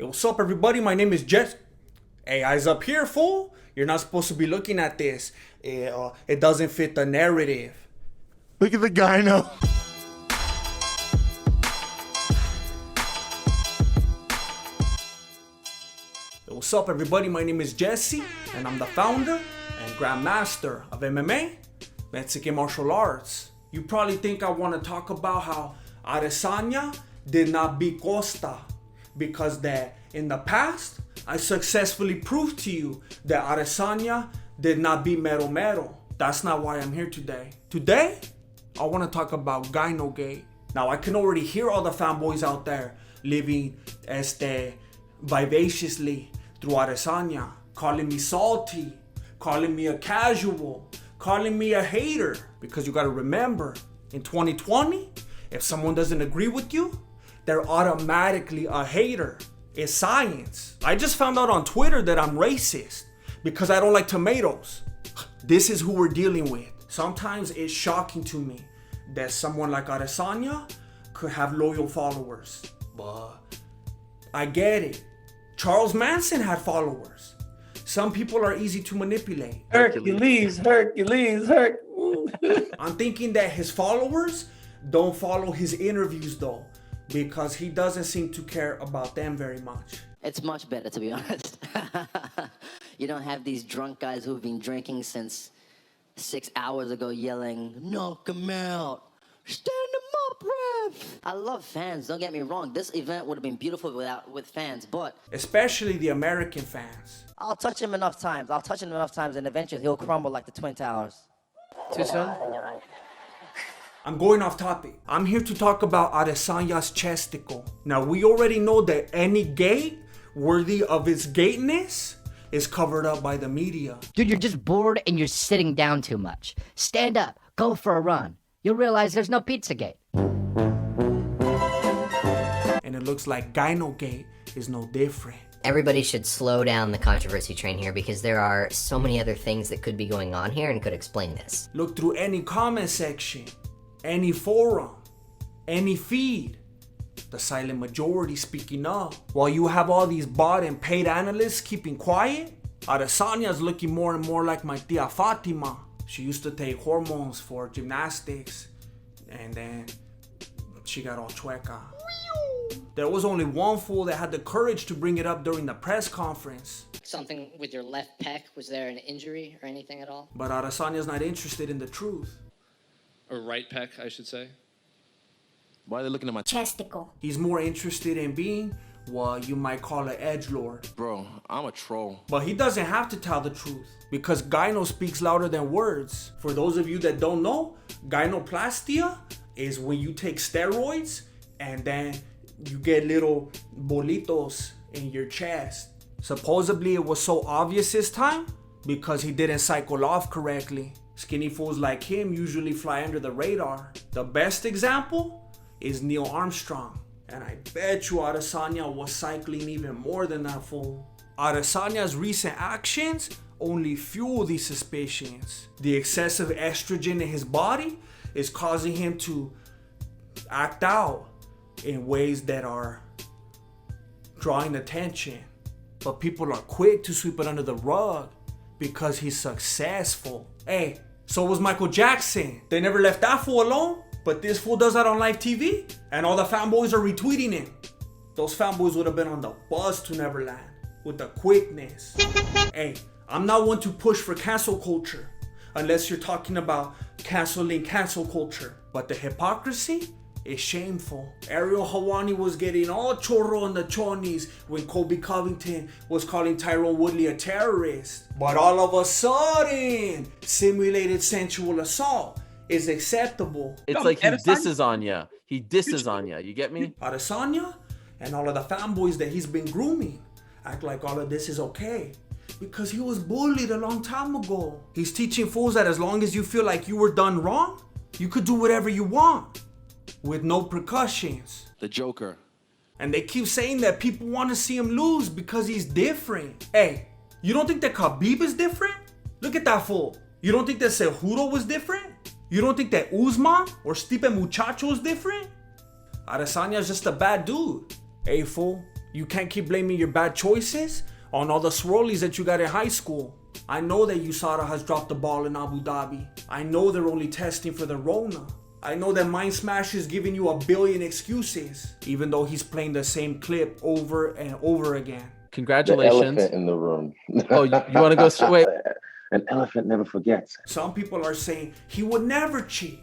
Hey, what's up, everybody? My name is Jess. Hey, eyes up here, fool. You're not supposed to be looking at this. It doesn't fit the narrative. Look at the Gyno. Hey, what's up, everybody? My name is Jesse, and I'm the founder and grandmaster of MMA, Mexican martial arts. You probably think I want to talk about how Adesanya did not beat Costa, because that in the past, I successfully proved to you that Adesanya did not beat Mero. That's not why I'm here today. Today, I want to talk about Gynogate. Now, I can already hear all the fanboys out there living vivaciously through Adesanya, calling me salty, calling me a casual, calling me a hater. Because you gotta remember, in 2020, if someone doesn't agree with you, they're automatically a hater. It's science. I just found out on Twitter that I'm racist because I don't like tomatoes. This is who we're dealing with. Sometimes it's shocking to me that someone like Adesanya could have loyal followers. But I get it. Charles Manson had followers. Some people are easy to manipulate. Hercules. I'm thinking that his followers don't follow his interviews though, because he doesn't seem to care about them very much. It's much better, to be honest. You don't have these drunk guys who've been drinking since 6 hours ago yelling, knock him out, stand him up, ref. I love fans, don't get me wrong. This event would have been beautiful with fans, but Especially the American fans. I'll touch him enough times. And eventually he'll crumble like the Twin Towers. Too soon? I'm going off topic. I'm here to talk about Adesanya's chesticle. Now, we already know that any gate worthy of its gateness is covered up by the media. Dude, you're just bored and you're sitting down too much. Stand up, go for a run. You'll realize there's no Pizzagate. And it looks like Gynogate is no different. Everybody should slow down the controversy train here because there are so many other things that could be going on here and could explain this. Look through any comment section, any forum, any feed. The silent majority speaking up. While you have all these bought and paid analysts keeping quiet, Adesanya's looking more and more like my tia Fatima. She used to take hormones for gymnastics, and then she got all chueca. There was only one fool that had the courage to bring it up during the press conference. Something with your left pec? Was there an injury or anything at all? But Adesanya's not interested in the truth. Or right pec, I should say. Why are they looking at my chesticle? He's more interested in being what you might call an edgelord. Bro, I'm a troll. But he doesn't have to tell the truth because Gyno speaks louder than words. For those of you that don't know, gynoplastia is when you take steroids and then you get little bolitos in your chest. Supposedly it was so obvious this time because he didn't cycle off correctly. Skinny fools like him usually fly under the radar. The best example is Neil Armstrong. And I bet you Adesanya was cycling even more than that fool. Adesanya's recent actions only fuel these suspicions. The excessive estrogen in his body is causing him to act out in ways that are drawing attention. But people are quick to sweep it under the rug because he's successful. Hey, so was Michael Jackson. They never left that fool alone. But this fool does that on live TV, and all the fanboys are retweeting him. Those fanboys would have been on the bus to Neverland with the quickness. Hey, I'm not one to push for cancel culture, unless you're talking about canceling cancel culture. But the hypocrisy is shameful. Ariel Helwani was getting all chorro in the chonies when Colby Covington was calling Tyrone Woodley a terrorist. But all of a sudden, simulated sensual assault is acceptable. It's like he disses on ya. He disses on ya. You get me? Adesanya and all of the fanboys that he's been grooming act like all of this is okay because he was bullied a long time ago. He's teaching fools that as long as you feel like you were done wrong, you could do whatever you want with no repercussions. The Joker. And they keep saying that people want to see him lose because he's different. Hey, you don't think that Khabib is different? Look at that fool. You don't think that Cejudo was different? You don't think that Usman or Stipe Muchacho is different? Adesanya's just a bad dude. Hey fool, You can't keep blaming your bad choices on all the swirlies that you got in high school. I know that USADA has dropped the ball in Abu Dhabi. I know they're only testing for the Rona. I know that Mind Smash is giving you a billion excuses, even though he's playing the same clip over and over again. Congratulations. The elephant in the room. Oh, you want to go straight? Wait. An elephant never forgets. Some people are saying he would never cheat.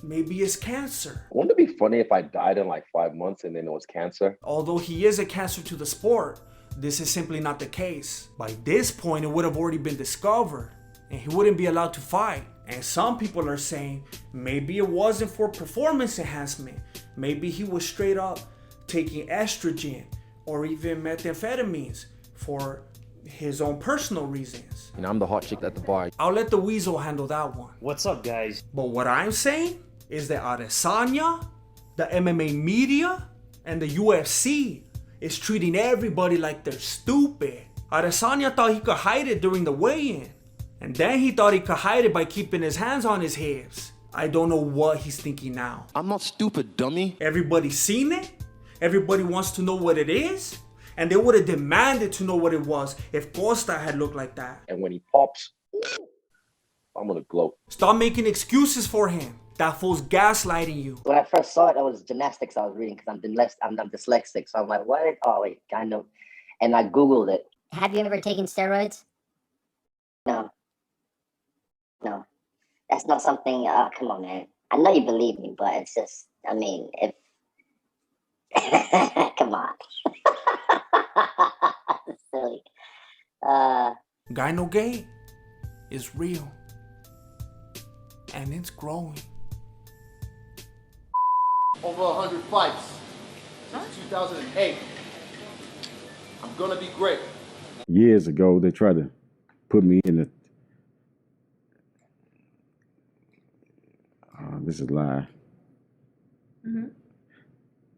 Maybe it's cancer. Wouldn't it be funny if I died in like 5 months and then it was cancer? Although he is a cancer to the sport, this is simply not the case. By this point, it would have already been discovered, and he wouldn't be allowed to fight. And some people are saying maybe it wasn't for performance enhancement. Maybe he was straight up taking estrogen or even methamphetamines for his own personal reasons. And I'm the hot chick at the bar. I'll let the Weasel handle that one. What's up, guys? But what I'm saying is that Adesanya, the MMA media, and the UFC is treating everybody like they're stupid. Adesanya thought he could hide it during the weigh-in. And then he thought he could hide it by keeping his hands on his hips. I don't know what he's thinking now. I'm not stupid, dummy. Everybody's seen it. Everybody wants to know what it is. And they would have demanded to know what it was if Costa had looked like that. And when he pops, I'm gonna gloat. Stop making excuses for him. That fool's gaslighting you. When I first saw it, it was gymnastics I was reading because I'm dyslexic. So I'm like, what? Oh, wait, Gyno. And I Googled it. Have you ever taken steroids? No. No. That's not something, come on, man. I know you believe me, but it's just, I mean, if... Come on. Silly. Gynogate is real. And it's growing. Over 100 fights since 2008. I'm gonna be great. Years ago, they tried to put me in the... this is live. Mm-hmm.